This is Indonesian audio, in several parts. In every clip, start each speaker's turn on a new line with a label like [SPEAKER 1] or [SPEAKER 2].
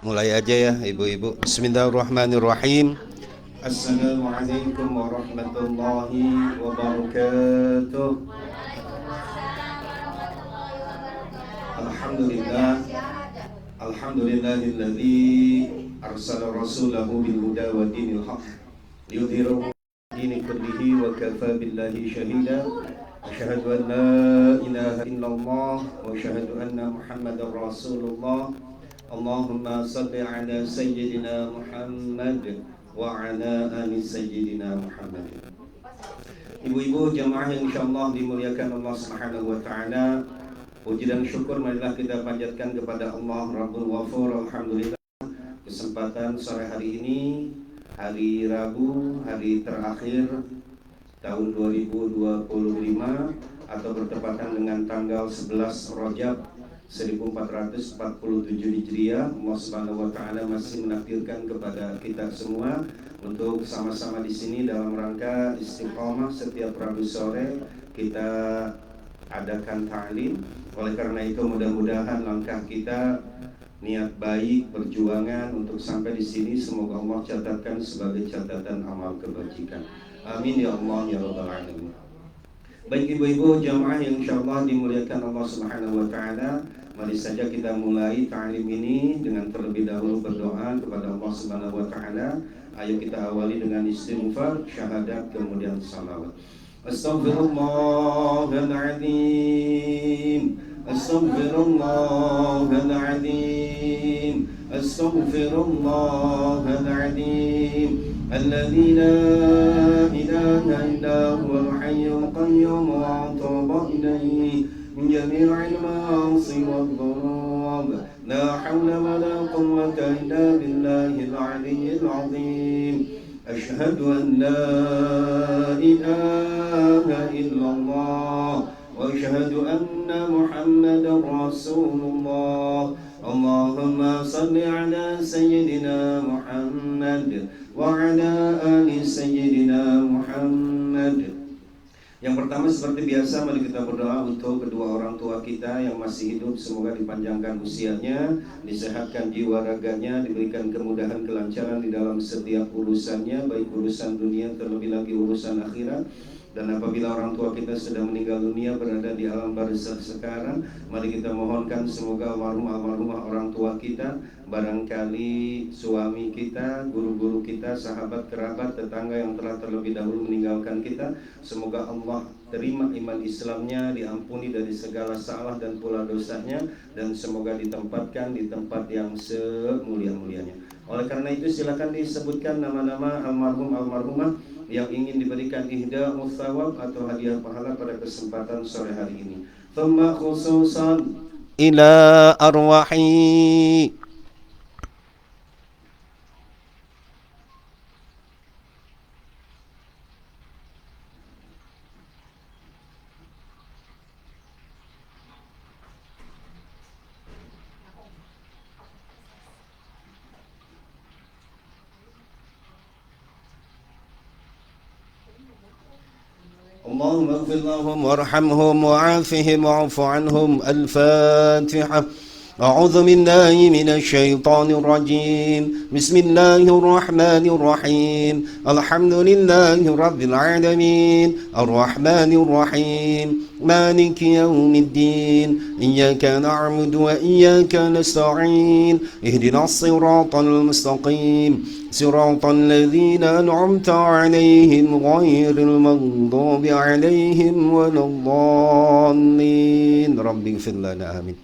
[SPEAKER 1] Mulai aja ya ibu-ibu. Bismillahirrahmanirrahim. Assalamualaikum warahmatullahi wabarakatuh. Alhamdulillah. Alhamdulillahilladzi arsala rasulahu bil huda wa dinil haq liyudhhirahu dini kullihi wa kafa billahi shahida. Asyhadu an la ilaha illallah wa asyhadu anna Muhammadar Rasulullah. Allahumma salli ala sayyidina Muhammad wa ala ali sayyidina Muhammad. Ibu-ibu jamaah yang insyaallah dimuliakan Allah Subhanahu wa taala, puji dan syukur marilah kita panjatkan kepada Allah Rabbul Ghafur. Alhamdulillah, kesempatan sore hari ini, hari Rabu, hari terakhir tahun 2025 atau bertepatan dengan tanggal 11 Rajab 1447 Hijriah. Allah Subhanahu wa taala masih menakdirkan kepada kita semua untuk sama-sama di sini dalam rangka istiqomah. Setiap Rabu sore kita adakan ta'lim. Oleh karena itu mudah-mudahan langkah kita, niat baik, perjuangan untuk sampai di sini semoga Allah catatkan sebagai catatan amal kebajikan. Amin ya Allah ya rabbal alamin. Baik ibu-ibu jamaah yang insyaallah dimuliakan Allah Subhanahu wa taala, mari saja kita mulai ta'lim ini dengan terlebih dahulu berdoa kepada Allah Subhanahu wa taala. Ayo kita awali dengan istighfar, syahadat, kemudian salawat. Astaghfirullahaladzim, astaghfirullahaladzim, astaghfirullahaladzim. الذي لا إله إلا هو الحي القيوم وأتوب إليه من جميع المعاصي والذنوب لا حول ولا قوة إلا بالله العلي العظيم أشهد أن لا إله إلا الله وأشهد أن محمدا رسول الله اللهم صل على سيدنا محمد وعلى آل سيدنا محمد. Yang pertama seperti biasa mari kita berdoa untuk kedua orang tua kita yang masih hidup, semoga dipanjangkan usianya, disehatkan jiwa raganya, diberikan kemudahan kelancaran di dalam setiap urusannya, baik urusan dunia terlebih lagi urusan akhirat. Dan apabila orang tua kita sudah meninggal dunia berada di alam barzakh sekarang, mari kita mohonkan semoga almarhumah orang tua kita, barangkali suami kita, guru-guru kita, sahabat, kerabat, tetangga yang telah terlebih dahulu meninggalkan kita, semoga Allah terima iman Islamnya, diampuni dari segala salah dan pula dosanya, dan semoga ditempatkan di tempat yang semulia-mulianya. Oleh karena itu silakan disebutkan nama-nama almarhum-almarhumah yang ingin diberikan ihda muthawab atau hadiah pahala pada kesempatan sore hari ini. Thumma khususan ila arwahi اللهم اغفر لهم وارحمهم وعافهم واعف عنهم. الفاتحة. أعوذ بالله من الشيطان الرجيم. بسم الله الرحمن الرحيم. الحمد لله رب العالمين الرحمن الرحيم مالك يوم الدين إياك نعبد وإياك نستعين اهدنا الصراط المستقيم صراط الذين أنعمت عليهم غير المغضوب عليهم ولا الضالين رب اغفر لنا آمين.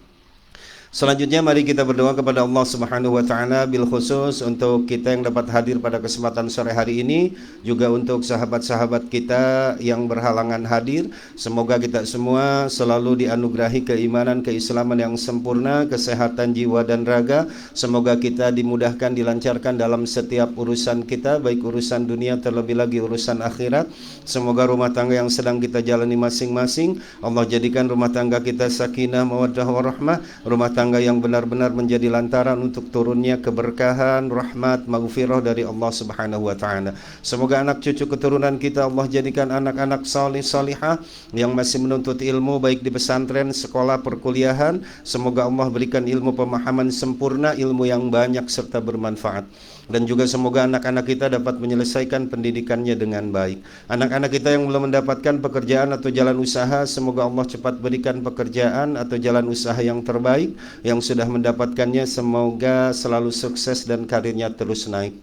[SPEAKER 1] Selanjutnya mari kita berdoa kepada Allah Subhanahu wa taala, bil khusus untuk kita yang dapat hadir pada kesempatan sore hari ini, juga untuk sahabat-sahabat kita yang berhalangan hadir. Semoga kita semua selalu dianugerahi keimanan, keislaman yang sempurna, kesehatan jiwa dan raga. Semoga kita dimudahkan, dilancarkan dalam setiap urusan kita, baik urusan dunia terlebih lagi urusan akhirat. Semoga rumah tangga yang sedang kita jalani masing-masing, Allah jadikan rumah tangga kita sakinah, mawaddah warahmah, rumah tangga yang benar-benar menjadi lantaran untuk turunnya keberkahan, rahmat, maghfirah dari Allah Subhanahu wa taala. Semoga anak cucu keturunan kita Allah jadikan anak-anak salih salihah yang masih menuntut ilmu baik di pesantren, sekolah, perkuliahan. Semoga Allah berikan ilmu pemahaman sempurna, ilmu yang banyak serta bermanfaat. Dan juga semoga anak-anak kita dapat menyelesaikan pendidikannya dengan baik. Anak-anak kita yang belum mendapatkan pekerjaan atau jalan usaha, semoga Allah cepat berikan pekerjaan atau jalan usaha yang terbaik. Yang sudah mendapatkannya, semoga selalu sukses dan karirnya terus naik.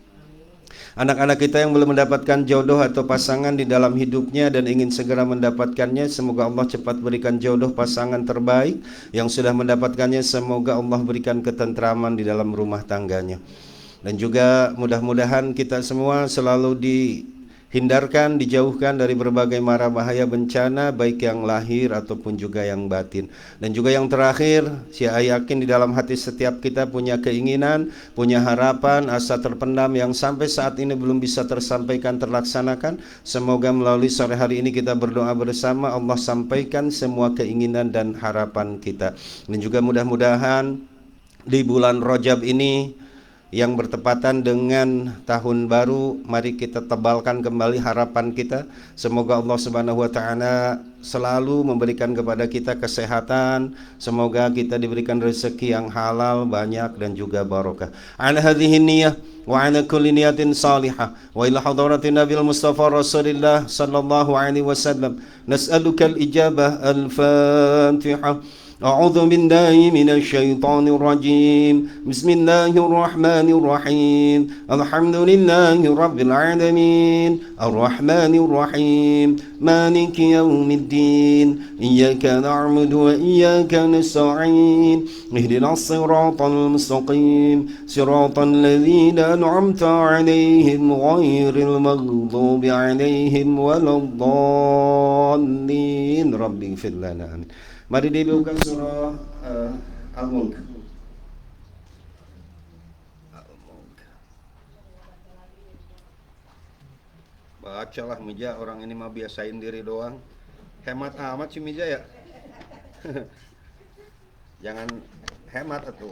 [SPEAKER 1] Anak-anak kita yang belum mendapatkan jodoh atau pasangan di dalam hidupnya dan ingin segera mendapatkannya, semoga Allah cepat berikan jodoh pasangan terbaik. Yang sudah mendapatkannya, semoga Allah berikan ketentraman di dalam rumah tangganya. Dan juga mudah-mudahan kita semua selalu dihindarkan, dijauhkan dari berbagai mara bahaya bencana, baik yang lahir ataupun juga yang batin. Dan juga yang terakhir, saya yakin di dalam hati setiap kita punya keinginan, punya harapan, asa terpendam yang sampai saat ini belum bisa tersampaikan, terlaksanakan. Semoga melalui sore hari ini kita berdoa bersama, Allah sampaikan semua keinginan dan harapan kita. Dan juga mudah-mudahan di bulan Rajab ini yang bertepatan dengan tahun baru, mari kita tebalkan kembali harapan kita. Semoga Allah Subhanahu wa taala selalu memberikan kepada kita kesehatan. Semoga kita diberikan rezeki yang halal, banyak dan juga barokah. Ala hadhihi niyyah wa ala kulli niyatin salihah wa ila hadratin Nabil Mustafa Rasulillah sallallahu alaihi wasallam. Nas'aluka al-ijabah al-Fatihah. أعوذ بالله من الشيطان الرجيم بسم الله الرحمن الرحيم الحمد لله رب العالمين الرحمن الرحيم مالك يوم الدين إياك نعبد وإياك نستعين اهدنا الصراط المستقيم صراط الذين أنعمت عليهم غير المغضوب عليهم ولا الضالين رب اغفر لنا آمين. Mari dibuka surah Al-Mulk. Bacalah Mija, orang ini mah biasain diri doang. Hemat amat sih Mija ya. Jangan hemat atuh.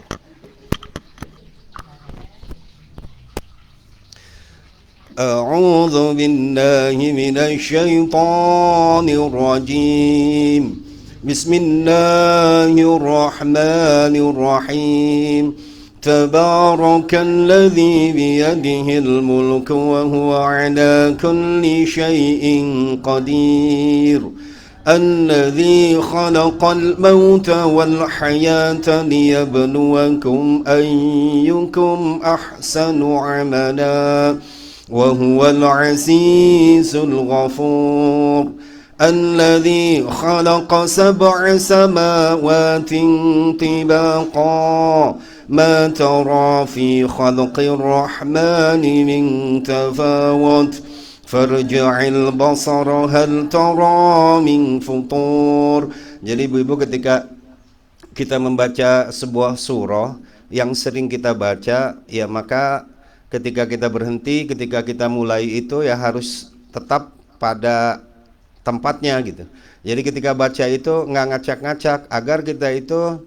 [SPEAKER 1] A'udzu billahi minasy syaithanir rajim. Bismillahirrahmanirrahim. تبارك الذي بيده الملك وهو على كل شيء قدير الذي خلق الموت والحياة ليبلوكم أيكم أحسن عملا وهو العزيز الغفور الذي خلق 7 سماوات طباقا ما ترى في خلق الرحمن من تفاوت فارجع البصر هل ترى من فطور. Jadi ibu-ibu, ketika kita membaca sebuah surah yang sering kita baca, ya maka ketika kita berhenti, ketika kita mulai itu ya harus tetap pada tempatnya gitu. Jadi ketika baca itu nggak ngacak-ngacak, agar kita itu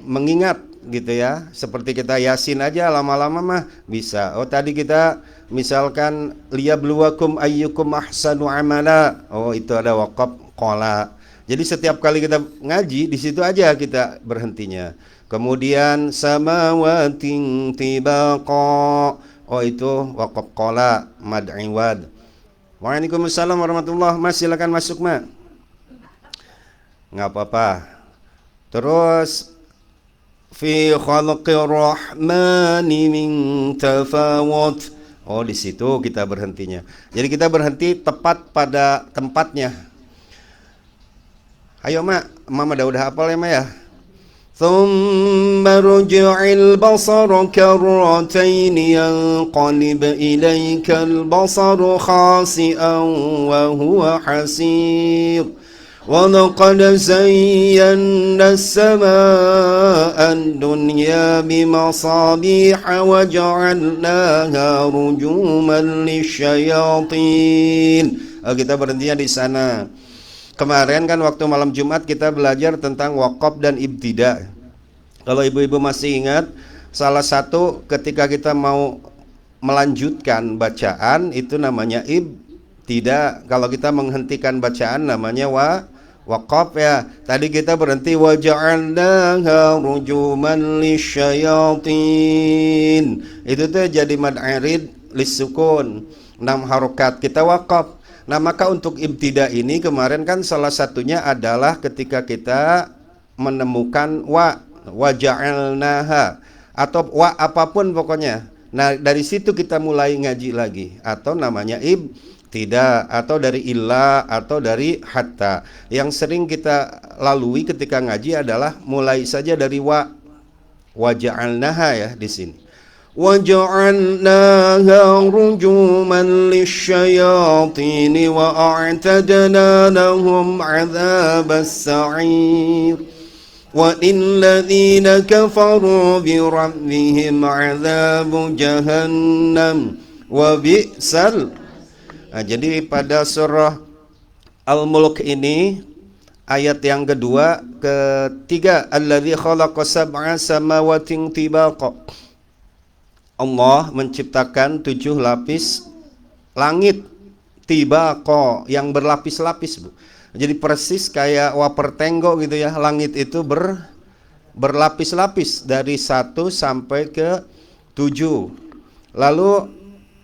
[SPEAKER 1] mengingat gitu ya. Seperti kita Yasin aja lama-lama mah bisa. Oh tadi kita misalkan liyabluwakum ayyukum ahsanu amala. Oh itu ada waqaf qala. Jadi setiap kali kita ngaji di situ aja kita berhentinya. Kemudian samawatin tibaqa. Oh itu waqaf qala mad iwad. Waalaikumsalam warahmatullahi. Mas silakan masuk Mas. Nggak apa-apa. Terus fi khalqir rahmani min tafawut. Oh di situ kita berhentinya. Jadi kita berhenti tepat pada tempatnya. Ayo Mak, Mama udah hafal ya Mak ya. ثم ارجع البصر كرتين ينقلب إليك البصر خاسئا وهو حسير ولقد زينا السماء الدنيا بمصابيح وجعلناها رجوما للشياطين. Kita berhentinya di sana. Kemarin kan waktu malam Jumat kita belajar tentang wakaf dan ibtida. Kalau ibu-ibu masih ingat, salah satu ketika kita mau melanjutkan bacaan itu namanya tidak. Kalau kita menghentikan bacaan namanya waqaf ya. Tadi kita berhenti wa ja'alnaha rujuman lisyayatin. Itu tuh jadi mad arid lisukun. 6 harokat kita waqaf. Nah, maka untuk ibtida ini kemarin kan salah satunya adalah ketika kita menemukan wa ja'alnaha atau wa apapun pokoknya. Nah, dari situ kita mulai ngaji lagi, atau namanya tidak, atau dari illa, atau dari hatta. Yang sering kita lalui ketika ngaji adalah mulai saja dari wa ja'alnaha ya di sini. Wa ja'alnaha rujuman lisyayatin wa a'tadna lahum 'adzabas sa'ir. وَلِلَّذِينَ كَفَرُوا بِرَبِّهِمْ عَذَابُ جَهَنَّمَ وَبِئْسَ. Nah, jadi pada surah Al-Mulk ini ayat yang kedua, ketiga, alladzi khalaqa sab'a samawatin tibaqa. Allah menciptakan 7 lapis langit tibaqa yang berlapis-lapis, Bu. Jadi persis kayak waper tenggo gitu ya. Langit itu berlapis-lapis dari 1 sampai ke 7. Lalu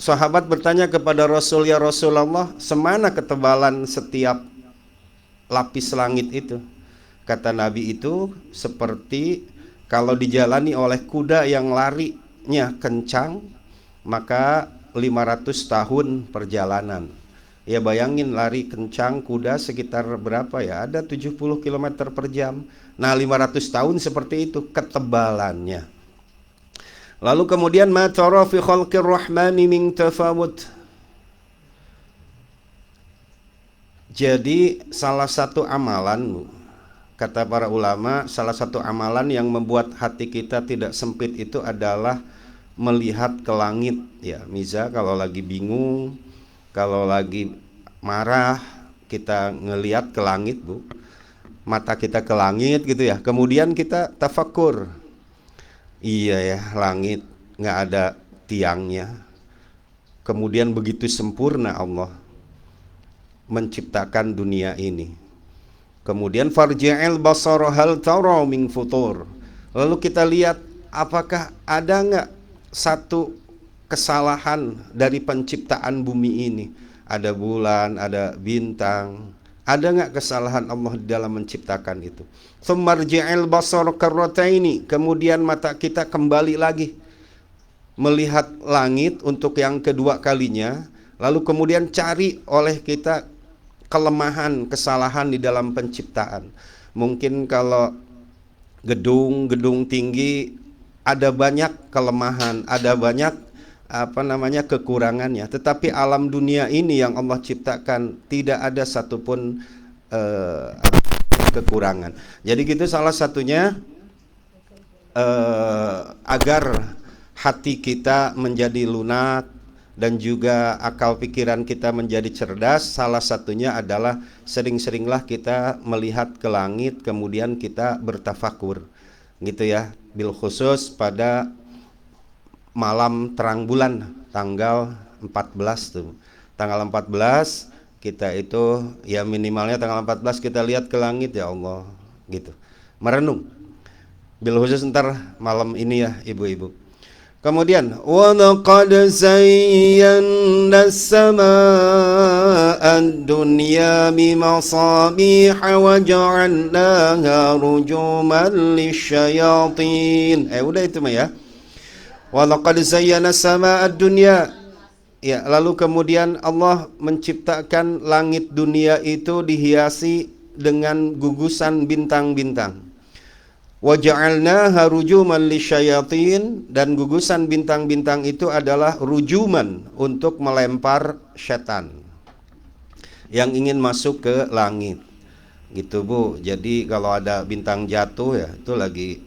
[SPEAKER 1] sahabat bertanya kepada Rasul, ya Rasulullah, semana ketebalan setiap lapis langit itu? Kata Nabi, itu seperti kalau dijalani oleh kuda yang larinya kencang, maka 500 tahun perjalanan. Ya bayangin lari kencang kuda sekitar berapa ya? Ada 70 km per jam. Nah 500 tahun seperti itu ketebalannya. Lalu kemudian ma tara fi khalqir rahmani min tafawut. Jadi salah satu amalan, kata para ulama, salah satu amalan yang membuat hati kita tidak sempit itu adalah melihat ke langit ya. Misal kalau lagi bingung, kalau lagi marah, kita ngelihat ke langit, Bu. Mata kita ke langit gitu ya. Kemudian kita tafakur. Iya ya, langit nggak ada tiangnya. Kemudian begitu sempurna Allah menciptakan dunia ini. Kemudian farji'il basara hal tara min futur. Lalu kita lihat apakah ada nggak satu kesalahan dari penciptaan bumi ini. Ada bulan, ada bintang. Ada nggak kesalahan Allah di dalam menciptakan itu? Tsummarji'il basara karrataini. Kemudian mata kita kembali lagi melihat langit untuk yang kedua kalinya. Lalu kemudian cari oleh kita kelemahan, kesalahan di dalam penciptaan. Mungkin kalau gedung tinggi ada banyak kelemahan, ada banyak kekurangannya. Tetapi alam dunia ini yang Allah ciptakan tidak ada satupun kekurangan. Jadi gitu salah satunya agar hati kita menjadi lunak dan juga akal pikiran kita menjadi cerdas, salah satunya adalah sering-seringlah kita melihat ke langit, kemudian kita bertafakur gitu ya, bil khusus pada malam terang bulan tanggal 14 tuh. Tanggal 14 kita itu ya minimalnya tanggal 14 kita lihat ke langit ya Allah gitu. Merenung. Bil khusus ntar malam ini ya ibu-ibu. Kemudian wa laqad zayyana as-samaa'a ad-dunya bimasabiha wa ja'alnaha rujuman lisyayatin. Udah itu mah ya. Wa laqad zayyana as-samaa'a ad-dunya. Ya, lalu kemudian Allah menciptakan langit dunia itu dihiasi dengan gugusan bintang-bintang. Wa ja'alnaha rujuman lisyayatin, dan gugusan bintang-bintang itu adalah rujuman untuk melempar setan yang ingin masuk ke langit. Gitu, Bu. Jadi kalau ada bintang jatuh ya itu lagi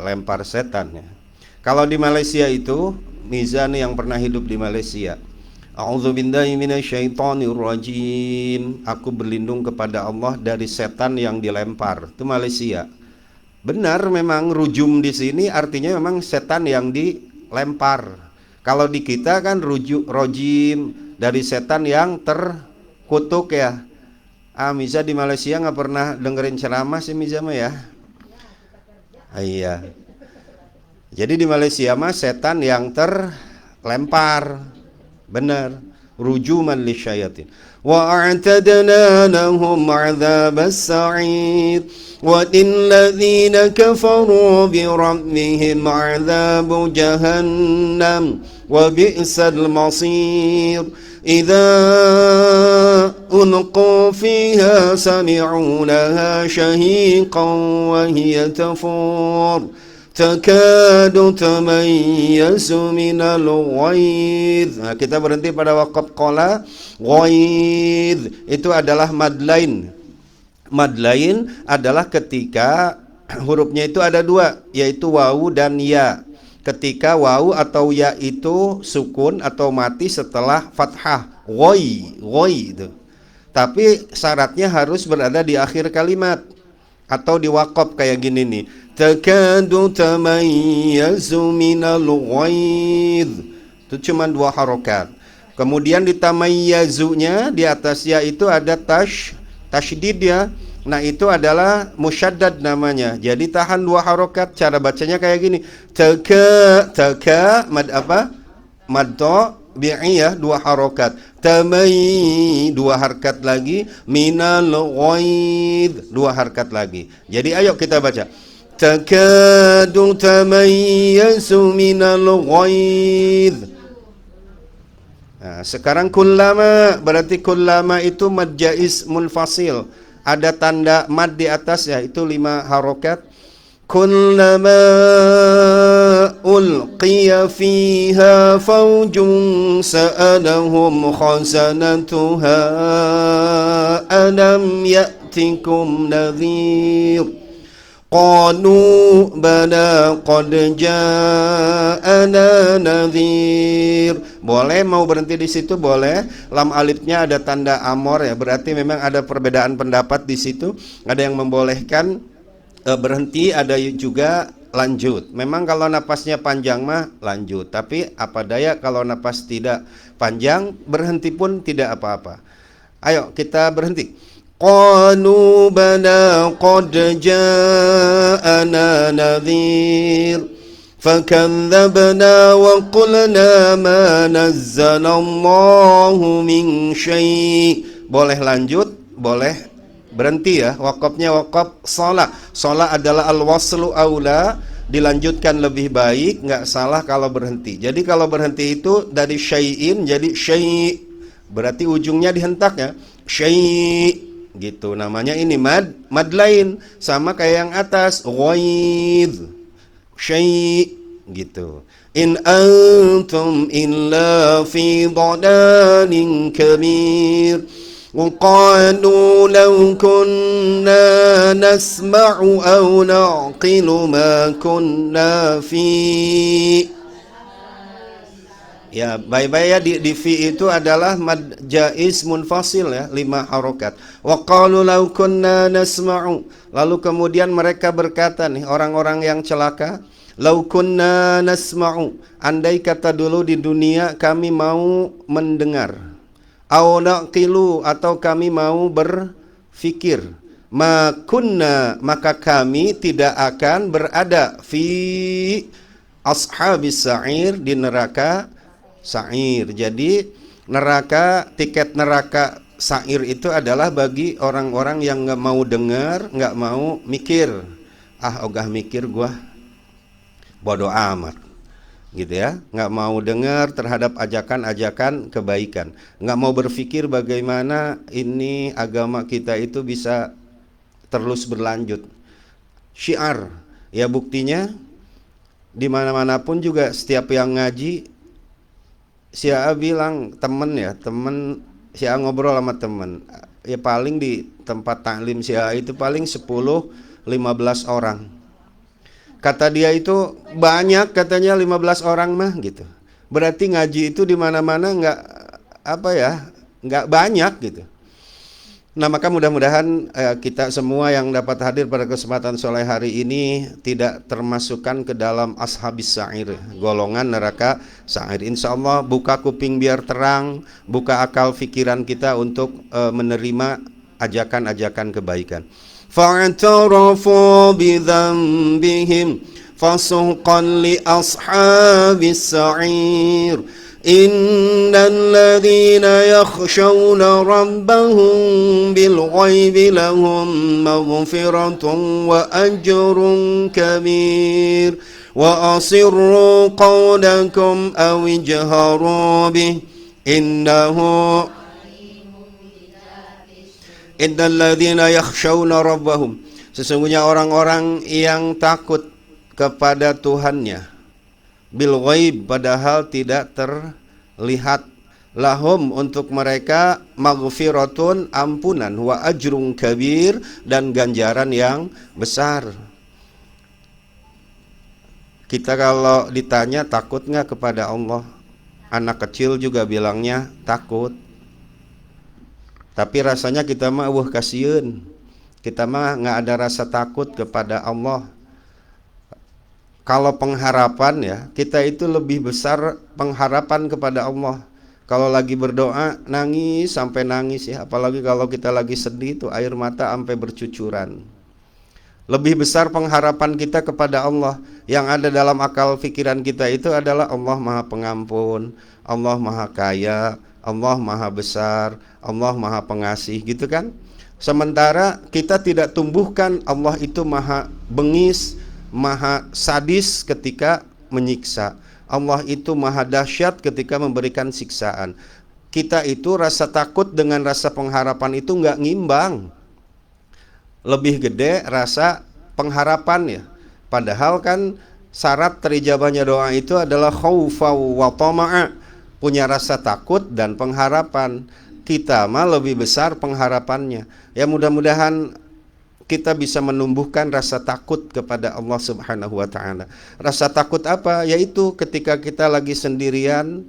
[SPEAKER 1] lempar setan ya. Kalau di Malaysia itu, Mizan yang pernah hidup di Malaysia, A'udzubillahi minasyaitonirrajim. Aku berlindung kepada Allah dari setan yang dilempar. Itu Malaysia.
[SPEAKER 2] Benar, memang rujum di sini artinya memang setan yang dilempar. Kalau di kita kan rojim dari setan yang terkutuk ya. Miza di Malaysia nggak pernah dengerin ceramah sih Miza mah ya. Iya. Jadi di Malaysia mah setan yang terlempar. Benar. Rujuman lisyayatin. Wa a'tadna lahum 'adzabas sa'ir. Wa lilladzina kafaru bi rabbihim 'adzabu jahannam wa bi'sal masir. إذا ألقوا فيها سمعوا لها شهيقا وهي تفور تكاد تميز من الغيظ. Nah, kita berhenti pada waqaf qala ghaidh. Itu adalah mad lain. Mad lain adalah ketika hurufnya itu ada dua, yaitu wawu dan ya. Ketika wawu atau ya itu sukun atau mati setelah fathah, ghoi itu. Tapi syaratnya harus berada di akhir kalimat atau di waqaf kayak gini nih. Takadu tamayyazu minal ghaidh. Itu cuma 2 harokat. Kemudian di tamayyazunya di atas ya itu ada tasydid ya. Nah itu adalah musyaddad namanya. Jadi tahan 2 harokat. Cara bacanya kayak gini. Taka mad apa? Mad to bi'i ya 2 harokat. Tamay 2 harkat lagi. Minal ghaidh 2 harkat lagi. Jadi ayo kita baca. Takadu tamayyazu minal ghaidh. Nah, sekarang kullama berarti kullama itu mad jaiz munfasil. Ada tanda mad di atas ya, itu 5 harokat. Kullama ulqiya fiha fawjun sa'alahum khazanatuha alam ya'tikum nadhir. Qalu bala qad ja'ana nadhir. Boleh mau berhenti di situ boleh. Lam alifnya ada tanda amor ya, berarti memang ada perbedaan pendapat di situ. Ada yang membolehkan berhenti, ada juga lanjut. Memang kalau napasnya panjang mah lanjut, tapi apa daya kalau napas tidak panjang berhenti pun tidak apa-apa. Ayo kita berhenti. Qalu bala qad ja'ana nadhir fakadzabna wa qulna ma nazzalallahu min syai'. Boleh lanjut, boleh berhenti ya. Waqafnya waqaf shalah. Shalah adalah al-waslu aula, dilanjutkan lebih baik, nggak salah kalau berhenti. Jadi kalau berhenti itu dari syai'in jadi syai', berarti ujungnya dihentak ya. Syai' gitu namanya. Ini mad lain sama kayak yang atas ghaidh syai' gitu. In antum illa fi dhalalin kabir. وقالوا لو كنا نسمع أو نعقل ما كنا في. Ya, baik-baik ya, di fi itu adalah mad jaiz munfasil ya, 5 harokat. Wa qalu law kunna nasma'u. Lalu kemudian mereka berkata nih, orang-orang yang celaka, law kunna nasma'u. Andai kata dulu di dunia kami mau mendengar. Au naqilu, atau kami mau berfikir. Ma kunna, maka kami tidak akan berada fi ashabis sa'ir, di neraka sa'ir. Jadi neraka, tiket neraka sa'ir itu adalah bagi orang-orang yang nggak mau dengar, nggak mau mikir. Ogah mikir gua, bodoh amat gitu ya. Nggak mau dengar terhadap ajakan-ajakan kebaikan, nggak mau berpikir bagaimana ini agama kita itu bisa terus berlanjut. Syiar ya, buktinya di mana-mana pun juga setiap yang ngaji, si A bilang temen si A ngobrol sama temen ya, paling di tempat taklim si A itu paling 10-15 orang. Kata dia itu banyak, katanya 15 orang mah gitu. Berarti ngaji itu di mana-mana nggak banyak gitu. Nah, maka mudah-mudahan kita semua yang dapat hadir pada kesempatan sore hari ini tidak termasukkan ke dalam ashabis sa'ir, golongan neraka sa'ir. Insya Allah buka kuping biar terang, buka akal pikiran kita untuk menerima ajakan-ajakan kebaikan. Fa'tarafu bidzambihim fasuqan li ashabis sa'ir. Innal ladzina yakhshawna rabbahum bil ghaibi lahum maghfiratun wa ajrun kabir wa asirru qawlakum aw ijharu bih innahu innal ladzina yakhshawna rabbahum, sesungguhnya orang-orang yang takut kepada Tuhannya, bil ghaib, padahal tidak terlihat, lahum, untuk mereka, maghfiratun, ampunan, wa ajrun kabir, dan ganjaran yang besar. Kita kalau ditanya takut nggak kepada Allah, anak kecil juga bilangnya takut, tapi rasanya kita mah kasihan, kita mah nggak ada rasa takut kepada Allah. Kalau pengharapan ya, kita itu lebih besar pengharapan kepada Allah. Kalau lagi berdoa nangis sampai nangis ya, apalagi kalau kita lagi sedih itu air mata sampai bercucuran. Lebih besar pengharapan kita kepada Allah. Yang ada dalam akal pikiran kita itu adalah Allah Maha Pengampun, Allah Maha Kaya, Allah Maha Besar, Allah Maha Pengasih, gitu kan? Sementara kita tidak tumbuhkan Allah itu Maha Bengis, Maha sadis ketika menyiksa. Allah itu maha dahsyat ketika memberikan siksaan. Kita itu rasa takut dengan rasa pengharapan itu nggak ngimbang. Lebih gede rasa pengharapan ya. Padahal kan syarat terijabahnya doa itu adalah khaufa wa tama'a, punya rasa takut dan pengharapan. Kita mah lebih besar pengharapannya. Ya mudah-mudahan kita bisa menumbuhkan rasa takut kepada Allah Subhanahu wa ta'ala. Rasa takut apa? Yaitu ketika kita lagi sendirian,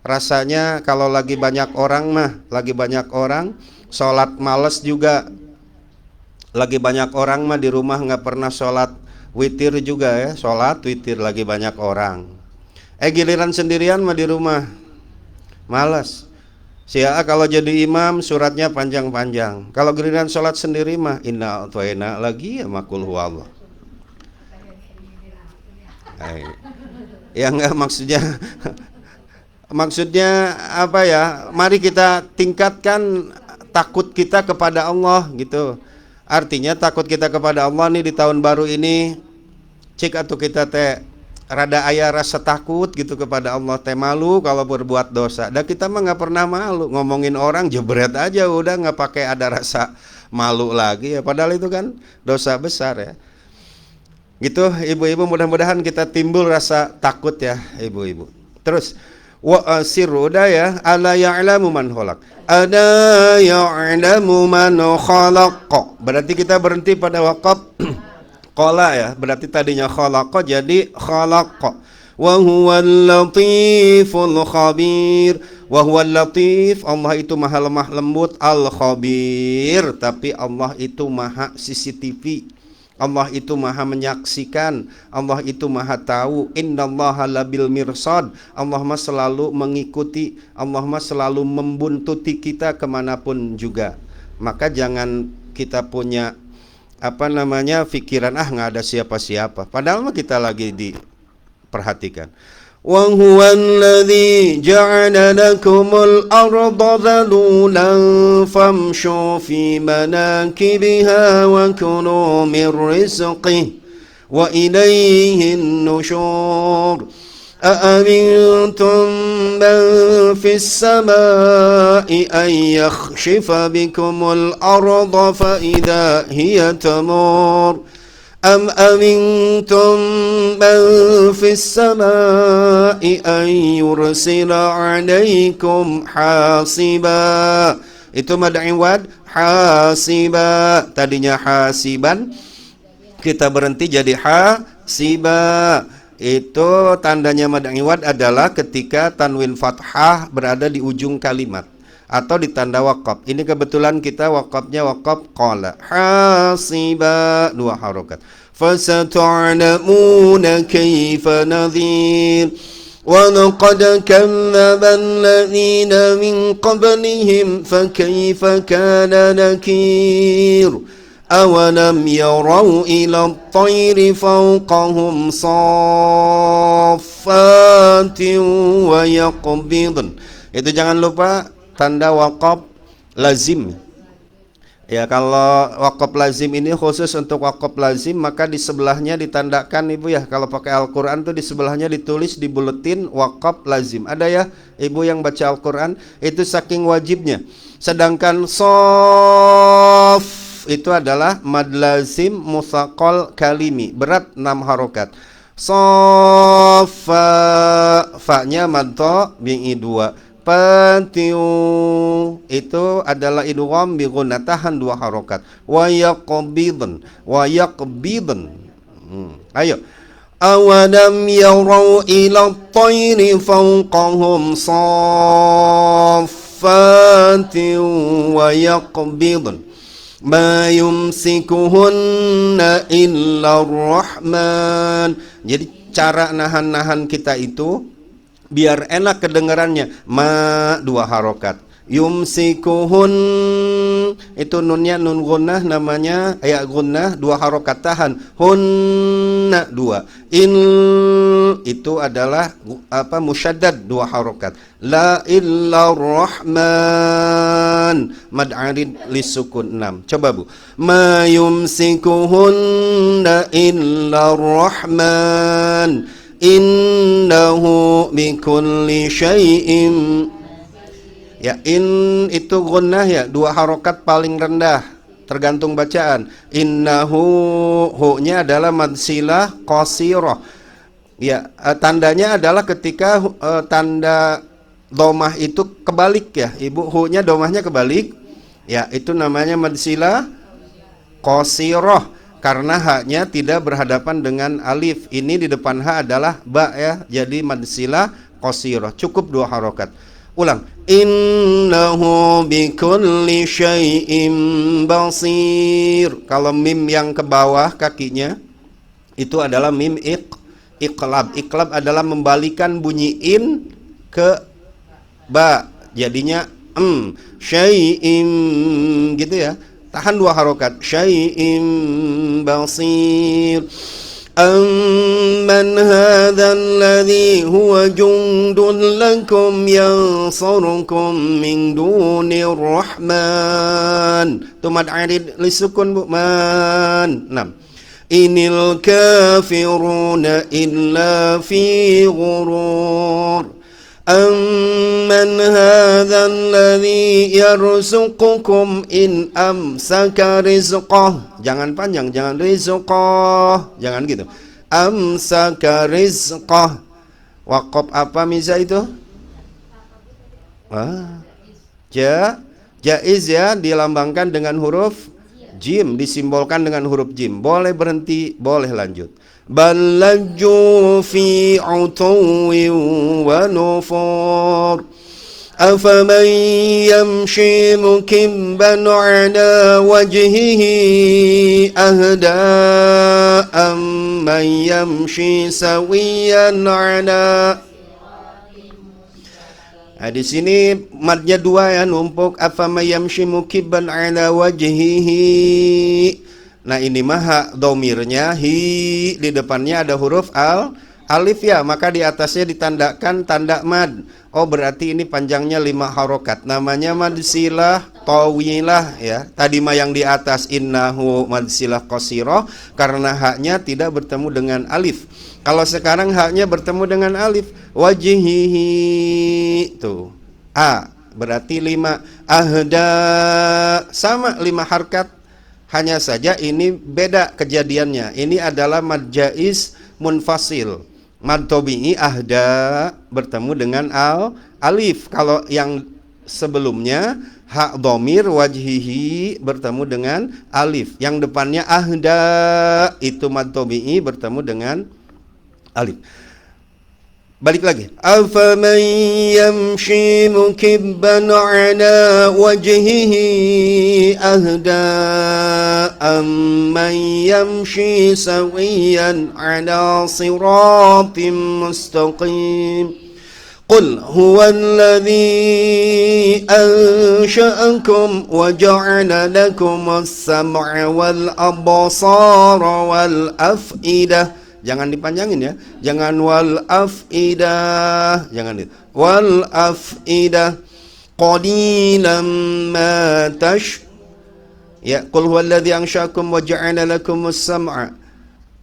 [SPEAKER 2] rasanya kalau lagi banyak orang mah, lagi banyak orang, sholat males juga. Lagi banyak orang mah di rumah nggak pernah sholat witir juga ya, sholat witir lagi banyak orang. Giliran sendirian mah di rumah, malas. Kalau jadi imam suratnya panjang-panjang. Kalau giliran sholat sendiri mah inna a'tayna lagi ya makul huwallah. Ya enggak, maksudnya apa ya? Mari kita tingkatkan takut kita kepada Allah gitu. Artinya takut kita kepada Allah nih di tahun baru ini, cik atau kita teh rada aya rasa takut gitu kepada Allah, teh malu kalau berbuat dosa. Dan kita mah nggak pernah malu, ngomongin orang jebret aja udah, nggak pakai ada rasa malu lagi ya, padahal itu kan dosa besar ya. Gitu ibu-ibu, mudah-mudahan kita timbul rasa takut ya ibu-ibu. Terus wa asirru udah ya, ala ya'lamu man khalaq, ada ya'lamu man khalaq, berarti kita berhenti pada waqaf qala ya, berarti tadinya khalaqa jadi khalaqa. Wa huwal latiful khabir. Wa huwal latif, Allah itu maha lemah lembut, al khabir, tapi Allah itu maha CCTV. Allah itu maha menyaksikan, Allah itu maha tahu. Innallaha labil mirsad, Allah mah selalu mengikuti, Allah mah selalu membuntuti kita kemanapun juga. Maka jangan kita punya pikiran nggak ada siapa-siapa, padahal mah kita lagi diperhatikan. Wa huwal ladzi ja'ala lakumul arda dhalulan famshu fi manakibiha wa kulu min rizqihi wa ilayhin nusyur. أأمنتم من في السماء أن يخشف بكم الأرض فإذا هي تمور أم أمنتم من في السماء أن يرسل عليكم حاصبا. Itu mad iwad hasiba, tadinya hasiban kita berhenti jadi hasiba. Itu tandanya mad iwad adalah ketika tanwin fathah berada di ujung kalimat. atau ditanda waqaf. Ini kebetulan kita waqafnya waqaf qala. Hasiba 2 harokat. Fasata'lamuna kaifa nadhir. Wa laqad kadzdzaba alladziina min qablihim fakaifa kana nakir. Awalam yarau ila at-tayri fawqahum saffatin wa yaqbidun. Itu jangan lupa tanda waqaf lazim. Ya, kalau waqaf lazim ini khusus untuk waqaf lazim, maka di sebelahnya ditandakan Ibu ya. Kalau pakai Al-Qur'an tuh di sebelahnya ditulis di buletin waqaf lazim. Ada ya Ibu yang baca Al-Qur'an, itu saking wajibnya. Sedangkan shaf itu adalah mad lazim mutsaqal kalimi, berat 6 harokat. Shaffa, fa-nya mad tha bi 2. Patiu itu adalah idgham bi gunnah, tahan 2 harokat. Wa yaqbidun, wa yaqbidun. Ayo. Awalam yarau ila at-tayri fawqahum saffatin wa yaqbidun. Ma yumsikuhunna illa ar-rahman. Jadi cara nahan-nahan kita itu biar enak kedengarannya, ma 2 harokat. Yumsikuhun itu nunnya nun gunnah, namanya ya gunnah 2 harokat tahan. Hunna 2. Il itu adalah apa musyaddad 2 harokat. La illa rahman mad arid lisukun 6. Coba Bu. Ma yumsikuhunna illa rahman innahu bikulli syai'in. Ya, in itu gunnah ya, 2 harokat paling rendah tergantung bacaan. Innahu, hu-nya adalah mad silah qasirah. Ya, tandanya adalah ketika tanda domah itu kebalik ya Ibu, hu-nya domahnya kebalik. Ya, itu namanya mad silah qasirah. Karena haknya tidak berhadapan dengan alif. Ini di depan ha adalah ba ya. Jadi mad silah qasirah. Cukup 2 harokat. Ulang. Innahu bikulli syai'in basir. Kalau mim yang ke bawah kakinya itu adalah mim iqlab. Iqlab adalah membalikan bunyi in ke ba. Jadinya syai'in gitu ya. Tahan 2 harokat. Syai'in basir. Amman hadzal ladzi huwa jundun lakum yansurukum min dunir rahman. Tumad arid lisukun Bu man. 6. Inil kafiruna illa fi ghurur. Amman hadzal ladzi yarzuqukum in amsaka rizqah. Jangan panjang, jangan rizqah, jangan gitu. Amsaka rizqah. Waqaf apa miza itu? Jaiz ya, dilambangkan dengan huruf jim, disimbolkan dengan huruf jim. Boleh berhenti, boleh lanjut. Bal lajju fi utuwin wa nufur. Afaman yamshi mukibban ala wajhihi ahda amman yamshi sawiyan ala. Nah, di sini madnya 2 ya, numpuk. Afaman yamshi mukibban ala wajhihi. Nah, ini mah domirnya hi, di depannya ada huruf alif ya, maka di atasnya ditandakan tanda mad. Oh, berarti ini panjangnya 5 harokat. Namanya mad silah tawilah ya. Tadi mah yang di atas innahu mad silah qasirah karena haknya tidak bertemu dengan alif. Kalau sekarang haknya bertemu dengan alif, wajhihi tuh. Berarti 5. Ahda sama 5 harkat. Hanya saja ini beda kejadiannya. Ini adalah mad jaiz munfasil. Mad tabi'i ahda bertemu dengan alif. Kalau yang sebelumnya hak dhamir wajhihi bertemu dengan alif. Yang depannya ahda itu mad tabi'i bertemu dengan alif. Balik lagi. Afaman yamshi mukibban ala wajhihi ahda amman yamshi sawiyan ala siratim mustaqim. Qul huwa alladhi ansha'akum wa ja'ala lakum as-sam'a wal absara wal af'idah. Jangan dipanjangin ya. Jangan wal afidah. Jangan itu. Wal afidah. Qalilan ma ya, qul huwallazi ansha'akum wa ja'ala lakumus sam'a.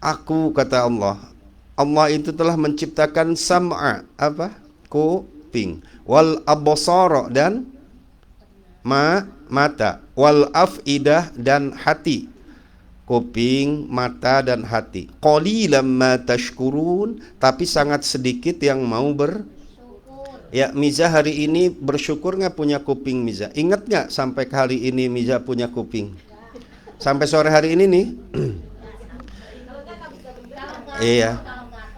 [SPEAKER 2] Aku, kata Allah. Allah itu telah menciptakan sam'a, apa? Kuping. Wal absara, dan mata. Wal afidah, dan hati. Kuping, mata, dan hati. Qalilan ma tashkurun, tapi sangat sedikit yang mau Ya, Miza hari ini bersyukur nggak punya kuping, Miza? Ingat nggak sampai hari ini Miza punya kuping? Sampai sore hari ini nih. Iya.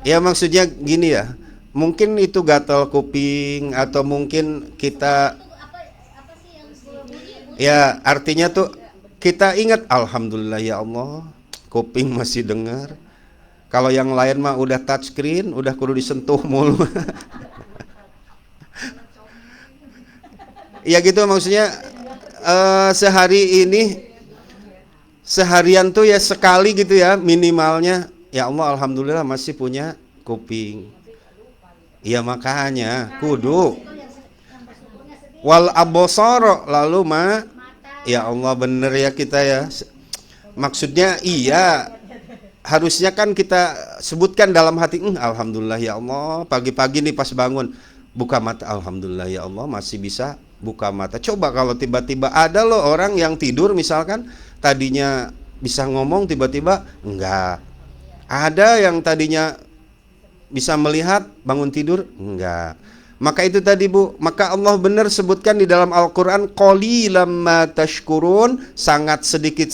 [SPEAKER 2] Ya, maksudnya gini ya. Mungkin itu gatal kuping, atau mungkin kita, ya artinya tuh kita ingat, alhamdulillah ya Allah, kuping masih dengar. Kalau yang lain mah udah touchscreen, udah kudu disentuh mulu. Ya gitu maksudnya, seharian tuh ya sekali gitu ya minimalnya. Ya Allah, alhamdulillah masih punya kuping. Ya makanya kudu wal absara, lalu ya Allah, bener ya kita ya. Maksudnya iya, harusnya kan kita sebutkan dalam hati, alhamdulillah ya Allah, pagi-pagi nih pas bangun buka mata, alhamdulillah ya Allah masih bisa buka mata. Coba kalau tiba-tiba ada loh orang yang tidur misalkan, tadinya bisa ngomong tiba-tiba enggak. Ada yang tadinya bisa melihat bangun tidur enggak. Maka itu tadi Bu, maka Allah benar sebutkan di dalam Al-Qur'an, qalilan ma tashkurun, sangat sedikit.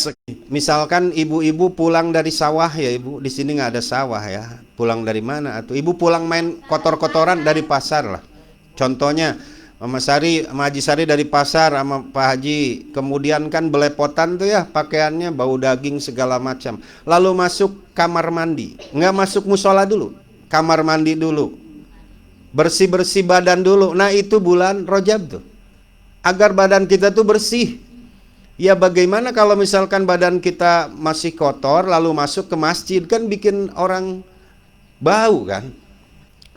[SPEAKER 2] Misalkan ibu-ibu pulang dari sawah ya Ibu, di sini nggak ada sawah ya. Pulang dari mana atau Ibu pulang main kotor-kotoran dari pasar lah. Contohnya Mama Haji Sari dari pasar sama Pak Haji, kemudian kan belepotan tuh ya pakaiannya, bau daging segala macam. Lalu masuk kamar mandi, nggak masuk musola dulu, kamar mandi dulu, bersih-bersih badan dulu. Nah itu bulan Rajab tuh, agar badan kita tuh bersih. Ya bagaimana kalau misalkan badan kita masih kotor lalu masuk ke masjid, kan bikin orang bau kan,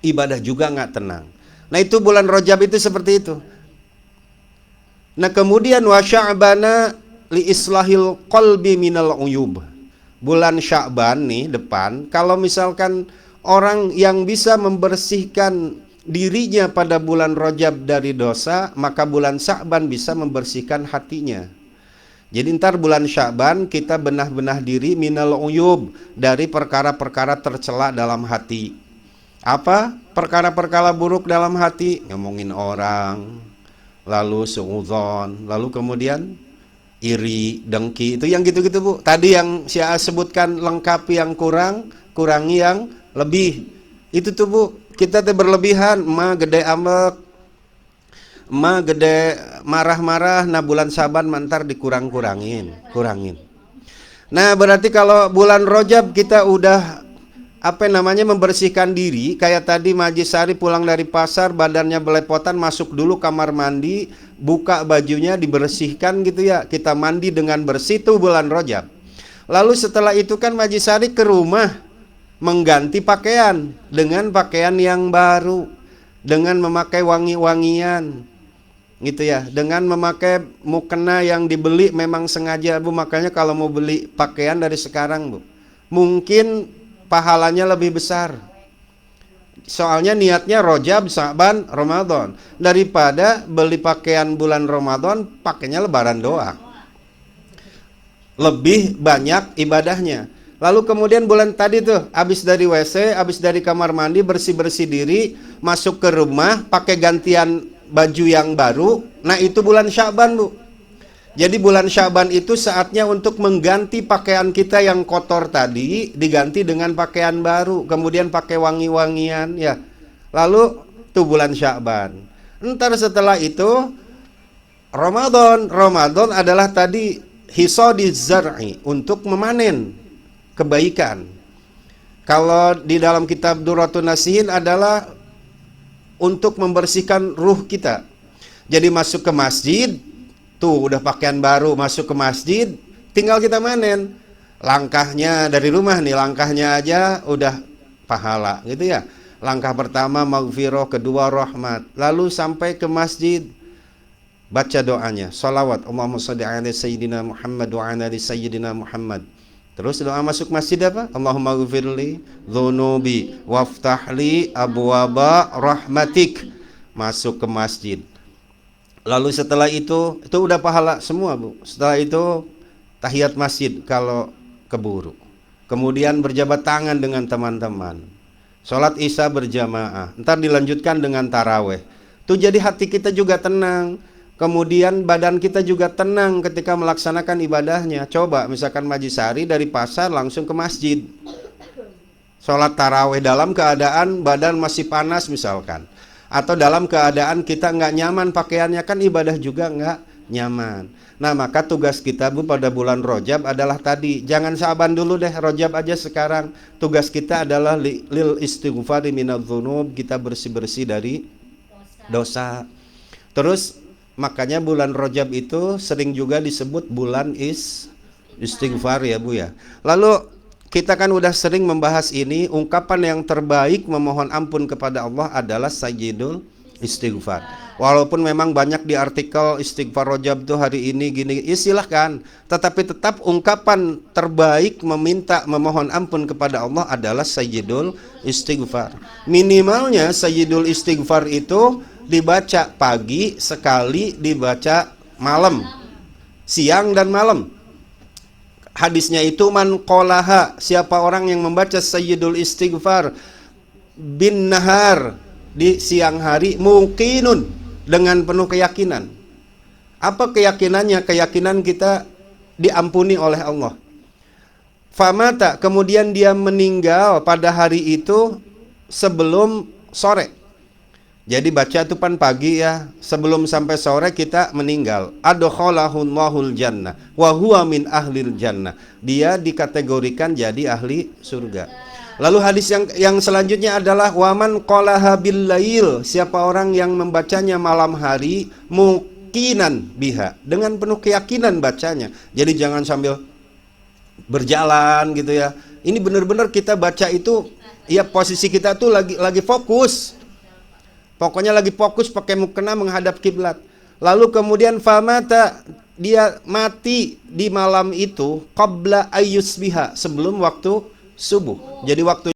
[SPEAKER 2] ibadah juga nggak tenang. Nah itu bulan Rajab itu seperti itu. Nah kemudian wa sya'bana li islahil qalbi minal uyub. Bulan Sya'ban nih depan, kalau misalkan orang yang bisa membersihkan dirinya pada bulan Rajab dari dosa, maka bulan Sya'ban bisa membersihkan hatinya. Jadi ntar bulan Sya'ban kita benah-benah diri minal uyub, dari perkara-perkara tercela dalam hati. Apa? Perkara-perkara buruk dalam hati, ngomongin orang, lalu suudzon, lalu kemudian iri, dengki, itu yang gitu-gitu Bu. Tadi yang saya sebutkan lengkapi yang kurang, kurangi yang lebih. Itu tuh Bu, kita tuh berlebihan, gede ambek, gede marah-marah, nah bulan Saban mantar kurangin. Nah berarti kalau bulan Rajab kita udah membersihkan diri, kayak tadi Maji Sari pulang dari pasar, badannya belepotan, masuk dulu kamar mandi, buka bajunya dibersihkan gitu ya, kita mandi dengan bersih, tuh bulan Rajab. Lalu setelah itu kan Maji Sari ke rumah mengganti pakaian dengan pakaian yang baru, dengan memakai wangi-wangian gitu ya, dengan memakai mukena yang dibeli memang sengaja Bu. Makanya kalau mau beli pakaian dari sekarang Bu, mungkin pahalanya lebih besar. Soalnya niatnya Rajab, Sya'ban, Ramadan. Daripada beli pakaian bulan Ramadan, pakainya lebaran doang. Lebih banyak ibadahnya. Lalu kemudian bulan tadi tuh, habis dari WC, habis dari kamar mandi, bersih-bersih diri, masuk ke rumah, pakai gantian baju yang baru. Nah itu bulan Sya'ban Bu. Jadi bulan Sya'ban itu saatnya untuk mengganti pakaian kita yang kotor tadi, diganti dengan pakaian baru, kemudian pakai wangi-wangian ya. Lalu tuh bulan Sya'ban. Ntar setelah itu Ramadan. Ramadan adalah tadi hisadiz zar'i, untuk memanen kebaikan. Kalau di dalam kitab Durratun Nasihin adalah untuk membersihkan ruh kita. Jadi masuk ke masjid, tuh udah pakaian baru, masuk ke masjid, tinggal kita manen. Langkahnya dari rumah nih, langkahnya aja udah pahala gitu ya. Langkah pertama maghfirah, kedua rahmat. Lalu sampai ke masjid, baca doanya, salawat, Allahumma shalli ala sayyidina Muhammad wa ala ali sayyidina Muhammad. Terus doa masuk masjid apa? Allahumma ghfirli dzunubi waftahli abwaba rahmatik. Masuk ke masjid. Lalu setelah itu udah pahala semua, Bu. Setelah itu tahiyat masjid kalau keburu. Kemudian berjabat tangan dengan teman-teman. Sholat isya berjamaah. Ntar dilanjutkan dengan taraweh. Tuh jadi hati kita juga tenang. Kemudian badan kita juga tenang ketika melaksanakan ibadahnya. Coba misalkan Majisari dari pasar langsung ke masjid. Sholat taraweh dalam keadaan badan masih panas misalkan. Atau dalam keadaan kita nggak nyaman pakaiannya, kan ibadah juga nggak nyaman. Nah maka tugas kita, Bu, pada bulan Rajab adalah tadi, jangan Sa'ban dulu deh, Rajab aja sekarang. Tugas kita adalah lil istighfari minadz-dzunub, kita bersih-bersih dari dosa. Terus makanya bulan Rajab itu sering juga disebut bulan istighfar ya, Bu ya. Lalu kita kan udah sering membahas ini, ungkapan yang terbaik memohon ampun kepada Allah adalah sayyidul istighfar. Walaupun memang banyak di artikel istighfar Rajab tuh hari ini gini, ya silahkan. Tetapi tetap ungkapan terbaik memohon ampun kepada Allah adalah sayyidul istighfar. Minimalnya sayyidul istighfar itu dibaca pagi sekali, dibaca malam, siang dan malam. Hadisnya itu man qolaha, siapa orang yang membaca sayyidul istighfar bin nahar, di siang hari, muqinun, dengan penuh keyakinan. Apa keyakinannya? Keyakinan kita diampuni oleh Allah. Famata, kemudian dia meninggal pada hari itu sebelum sore. Jadi baca itu pan pagi ya, sebelum sampai sore kita meninggal. Adkhalahullahu jannah wa huwa min ahlil jannah. Dia dikategorikan jadi ahli surga. Lalu hadis yang selanjutnya adalah waman qalaha bil lail, siapa orang yang membacanya malam hari muqinan biha, dengan penuh keyakinan bacanya. Jadi jangan sambil berjalan gitu ya. Ini benar-benar kita baca itu ya, posisi kita tuh lagi fokus. Pokoknya lagi fokus pakai mukena menghadap kiblat. Lalu kemudian famata, dia mati di malam itu qabla ayyusbiha, sebelum waktu subuh. Jadi waktu